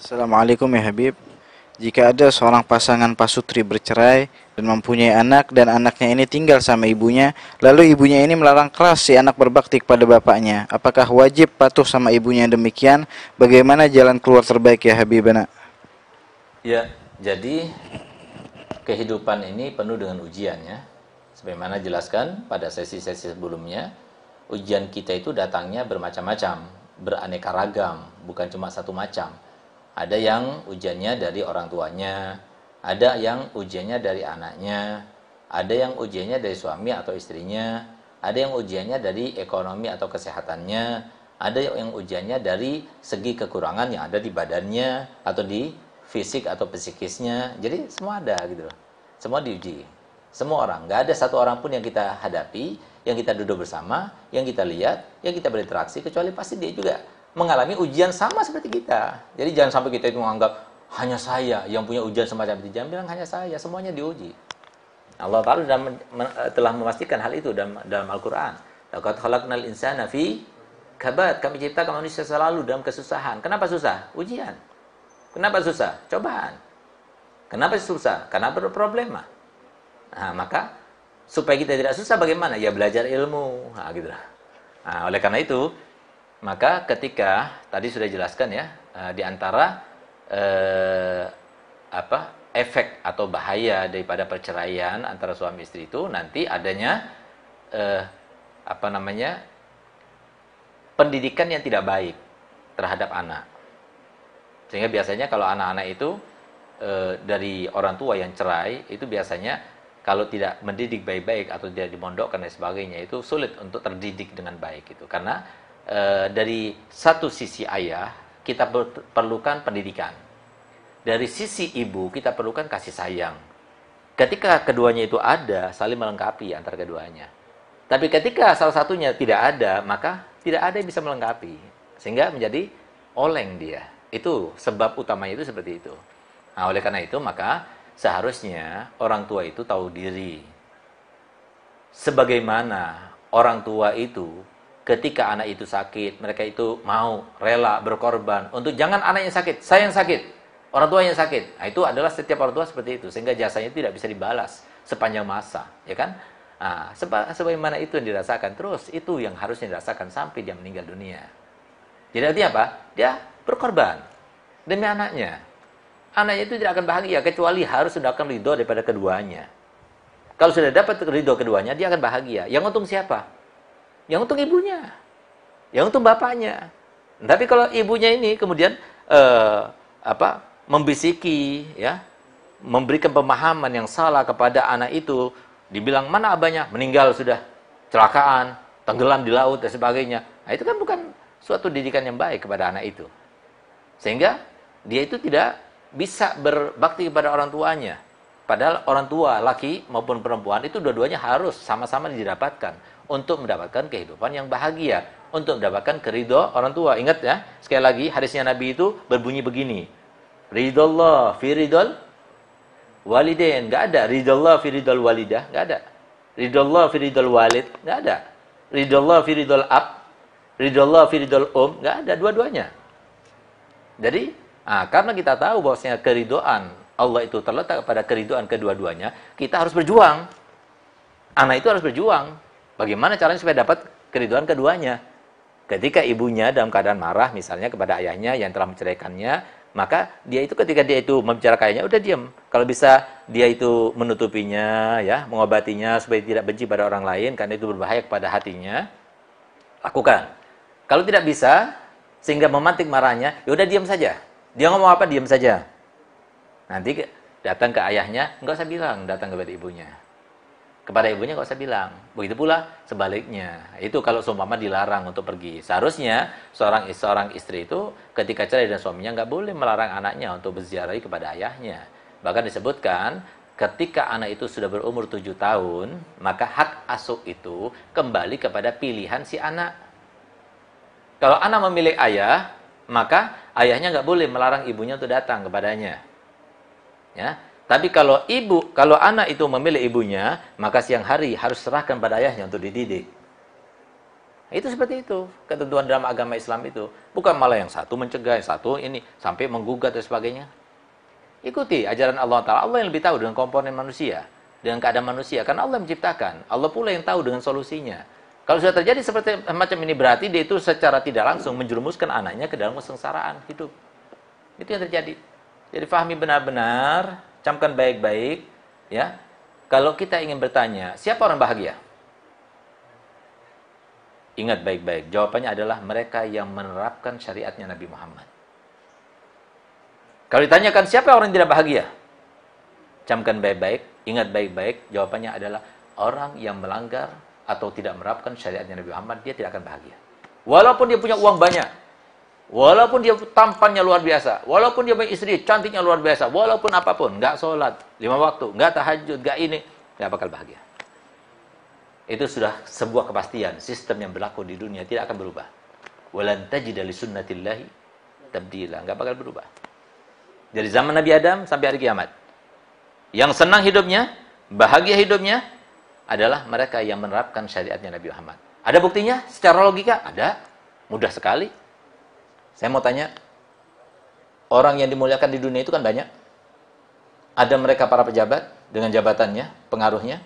Assalamualaikum ya Habib. Jika ada seorang pasangan pasutri bercerai dan mempunyai anak dan anaknya ini tinggal sama ibunya, lalu ibunya ini melarang keras si anak berbakti kepada bapaknya, apakah wajib patuh sama ibunya yang demikian? Bagaimana jalan keluar terbaik ya Habibana? Ya, jadi kehidupan ini penuh dengan ujian ya. Sebagaimana jelaskan pada sesi-sesi sebelumnya, ujian kita itu datangnya bermacam-macam, beraneka ragam, bukan cuma satu macam. Ada yang ujiannya dari orang tuanya, ada yang ujiannya dari anaknya, ada yang ujiannya dari suami atau istrinya, ada yang ujiannya dari ekonomi atau kesehatannya, ada yang ujiannya dari segi kekurangan yang ada di badannya atau di fisik atau psikisnya. Jadi semua ada gitu loh. Semua diuji. Semua orang, nggak ada satu orang pun yang kita hadapi, yang kita duduk bersama, yang kita lihat, yang kita berinteraksi, kecuali pasti dia juga mengalami ujian sama seperti kita. Jadi jangan sampai kita itu menganggap hanya saya yang punya ujian semacam itu. Jangan bilang hanya saya, semuanya diuji. Allah Ta'ala telah memastikan hal itu dalam Al-Quran. Laqad khalaqnal insana fi kabad. Kami ciptakan manusia selalu dalam kesusahan. Kenapa susah? Ujian. Kenapa susah? Cobaan. Kenapa susah? Karena berproblema. Nah, maka supaya kita tidak susah bagaimana? Ya belajar ilmu. Nah, gitu. Nah, oleh karena itu, maka ketika tadi sudah jelaskan ya, di antara efek atau bahaya daripada perceraian antara suami istri itu nanti adanya pendidikan yang tidak baik terhadap anak. Sehingga biasanya kalau anak-anak itu dari orang tua yang cerai, itu biasanya kalau tidak mendidik baik-baik atau tidak dimondokkan dan sebagainya, itu sulit untuk terdidik dengan baik itu. Karena dari satu sisi ayah kita perlukan pendidikan, dari sisi ibu kita perlukan kasih sayang. Ketika keduanya itu ada, saling melengkapi antara keduanya. Tapi ketika salah satunya tidak ada, maka tidak ada yang bisa melengkapi, sehingga menjadi oleng dia. Itu sebab utamanya itu seperti itu. Nah, oleh karena itu maka seharusnya orang tua itu tahu diri. Sebagaimana orang tua itu ketika anak itu sakit, mereka itu mau rela berkorban untuk jangan anaknya sakit, saya yang sakit, orang tua yang sakit. Nah, itu adalah setiap orang tua seperti itu, sehingga jasanya tidak bisa dibalas sepanjang masa, ya kan? Nah, sebagaimana itu yang dirasakan, terus itu yang harusnya dirasakan sampai dia meninggal dunia. Jadi artinya apa? Dia berkorban demi anaknya. Anaknya itu tidak akan bahagia kecuali harus mendapatkan ridho daripada keduanya. Kalau sudah dapat ridho keduanya, dia akan bahagia. Yang untung siapa? Yang untung ibunya, yang untung bapaknya. Tapi kalau ibunya ini kemudian membisiki, ya, memberikan pemahaman yang salah kepada anak itu, dibilang mana abahnya, meninggal sudah, kecelakaan, tenggelam di laut dan sebagainya. Nah, itu kan bukan suatu didikan yang baik kepada anak itu, sehingga dia itu tidak bisa berbakti kepada orang tuanya. Padahal orang tua laki maupun perempuan itu dua-duanya harus sama-sama didapatkan untuk mendapatkan kehidupan yang bahagia, untuk mendapatkan keridho orang tua. Ingat ya, sekali lagi hadisnya Nabi itu berbunyi begini. Ridallah fi ridal walidain, enggak ada. Ridallah fi ridal walidah, enggak ada. Ridallah fi ridal walid, enggak ada. Ridallah fi ridal ab, ridallah fi ridal enggak ada, dua-duanya. Jadi, karena kita tahu bahwasanya keridhaan Allah itu terletak pada keridhaan kedua-duanya, kita harus berjuang. Anak itu harus berjuang. Bagaimana caranya supaya dapat keridhaan keduanya? Ketika ibunya dalam keadaan marah misalnya kepada ayahnya yang telah menceraikannya, maka dia itu ketika dia itu membicarakan ayahnya, udah diam. Kalau bisa dia itu menutupinya, ya, mengobatinya supaya tidak benci pada orang lain karena itu berbahaya kepada hatinya, lakukan. Kalau tidak bisa sehingga memantik marahnya, ya udah diam saja. Dia ngomong apa, diam saja. Nanti datang ke ayahnya, enggak usah bilang datang kepada ibunya. Kepada ibunya enggak usah bilang. Begitu pula sebaliknya. Itu kalau seumpama dilarang untuk pergi. Seharusnya seorang istri itu ketika cerai dan suaminya enggak boleh melarang anaknya untuk berziarah kepada ayahnya. Bahkan disebutkan ketika anak itu sudah berumur 7 tahun, maka hak asuh itu kembali kepada pilihan si anak. Kalau anak memilih ayah, maka ayahnya nggak boleh melarang ibunya untuk datang kepadanya. Ya, tapi kalau anak itu memilih ibunya, maka siang hari harus serahkan pada ayahnya untuk dididik. Itu seperti itu. Ketentuan dalam agama Islam itu. Bukan malah yang satu mencegah, yang satu ini sampai menggugat dan sebagainya. Ikuti ajaran Allah Ta'ala. Allah yang lebih tahu dengan komponen manusia, dengan keadaan manusia. Karena Allah menciptakan. Allah pula yang tahu dengan solusinya. Kalau sudah terjadi seperti macam ini, berarti dia itu secara tidak langsung menjerumuskan anaknya ke dalam kesengsaraan hidup. Itu yang terjadi. Jadi fahami benar-benar, camkan baik-baik. Ya, kalau kita ingin bertanya, siapa orang bahagia? Ingat baik-baik. Jawabannya adalah mereka yang menerapkan syariatnya Nabi Muhammad. Kalau ditanyakan siapa orang yang tidak bahagia? Camkan baik-baik, ingat baik-baik. Jawabannya adalah orang yang melanggar atau tidak menerapkan syariatnya Nabi Muhammad, dia tidak akan bahagia. Walaupun dia punya uang banyak, walaupun dia tampannya luar biasa, walaupun dia punya istri cantiknya luar biasa, walaupun apapun, nggak sholat 5 waktu, nggak tahajud, nggak ini, nggak bakal bahagia. Itu sudah sebuah kepastian, sistem yang berlaku di dunia tidak akan berubah. Walan tajida li sunnatillahi tabdila, nggak bakal berubah. Dari zaman Nabi Adam sampai hari kiamat. Yang senang hidupnya, bahagia hidupnya, adalah mereka yang menerapkan syariatnya Nabi Muhammad. Ada buktinya? Secara logika? Ada. Mudah sekali. Saya mau tanya, orang yang dimuliakan di dunia itu kan banyak. Ada mereka para pejabat dengan jabatannya, pengaruhnya.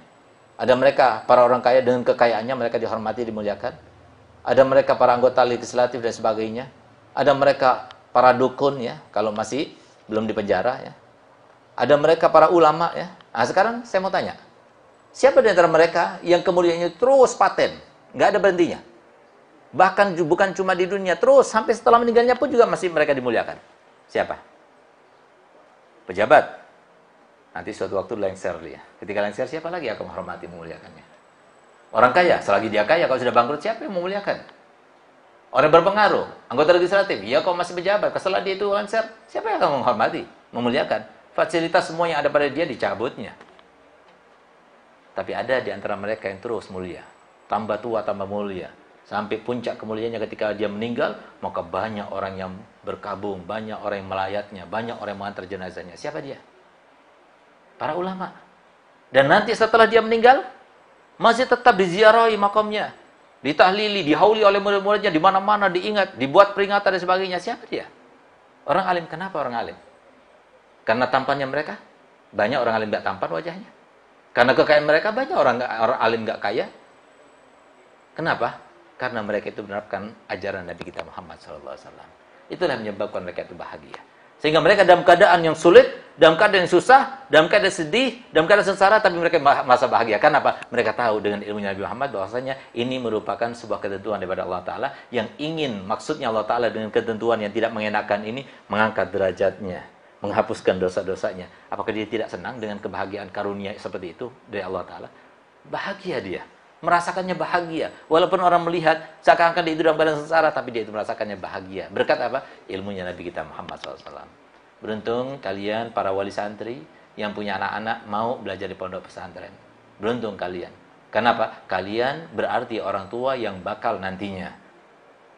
Ada mereka para orang kaya dengan kekayaannya, mereka dihormati, dimuliakan. Ada mereka para anggota legislatif dan sebagainya. Ada mereka para dukun ya, kalau masih belum dipenjara ya. Ada mereka para ulama ya. Nah, sekarang saya mau tanya, siapa di antara mereka yang kemuliaannya terus paten, nggak ada berhentinya? Bahkan bukan cuma di dunia, terus sampai setelah meninggalnya pun juga masih mereka dimuliakan. Siapa? Pejabat. Nanti suatu waktu lengser dia. Ketika lengser, siapa lagi yang akan menghormati, memuliakannya? Orang kaya, selagi dia kaya, kalau sudah bangkrut, siapa yang memuliakan? Orang berpengaruh, anggota legislatif, ya kalau masih pejabat, setelah dia itu lengser, siapa yang akan menghormati, memuliakan? Fasilitas semua yang ada pada dia dicabutnya. Tapi ada di antara mereka yang terus mulia. Tambah tua, tambah mulia. Sampai puncak kemuliaannya ketika dia meninggal, maka banyak orang yang berkabung, banyak orang yang melayatnya, banyak orang yang mengantar jenazahnya. Siapa dia? Para ulama. Dan nanti setelah dia meninggal, masih tetap diziarahi makamnya. Ditahlili, dihauli oleh murid-muridnya, di mana-mana diingat, dibuat peringatan dan sebagainya. Siapa dia? Orang alim. Kenapa orang alim? Karena tampannya mereka. Banyak orang alim gak tampan wajahnya. Karena kekayaan mereka banyak orang alim nggak kaya. Kenapa? Karena mereka itu menerapkan ajaran Nabi kita Muhammad SAW. Itulah yang menyebabkan mereka itu bahagia. Sehingga mereka dalam keadaan yang sulit, dalam keadaan yang susah, dalam keadaan sedih, dalam keadaan sengsara, tapi mereka merasa bahagia. Kenapa? Mereka tahu dengan ilmu Nabi Muhammad bahwasanya ini merupakan sebuah ketentuan daripada Allah Ta'ala yang ingin, maksudnya Allah Ta'ala dengan ketentuan yang tidak mengenakan ini, mengangkat derajatnya, menghapuskan dosa-dosanya. Apakah dia tidak senang dengan kebahagiaan karunia seperti itu dari Allah Ta'ala? Bahagia dia. Merasakannya bahagia. Walaupun orang melihat seakan-akan dia itu dalam keadaan sengsara, tapi dia itu merasakannya bahagia. Berkat apa? Ilmunya Nabi kita Muhammad SAW. Beruntung kalian para wali santri yang punya anak-anak mau belajar di pondok pesantren. Beruntung kalian. Kenapa? Kalian berarti orang tua yang bakal nantinya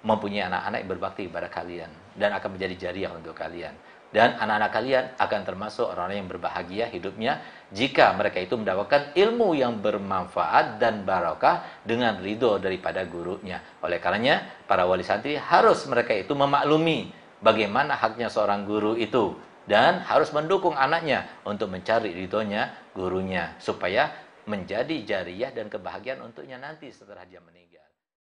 mempunyai anak-anak yang berbakti kepada kalian. Dan akan menjadi jariah untuk kalian. Dan anak-anak kalian akan termasuk orang-orang yang berbahagia hidupnya jika mereka itu mendapatkan ilmu yang bermanfaat dan barakah dengan ridho daripada gurunya. Oleh karenanya, para wali santri harus mereka itu memaklumi bagaimana haknya seorang guru itu. Dan harus mendukung anaknya untuk mencari ridhonya gurunya. Supaya menjadi jariah dan kebahagiaan untuknya nanti setelah dia meninggal.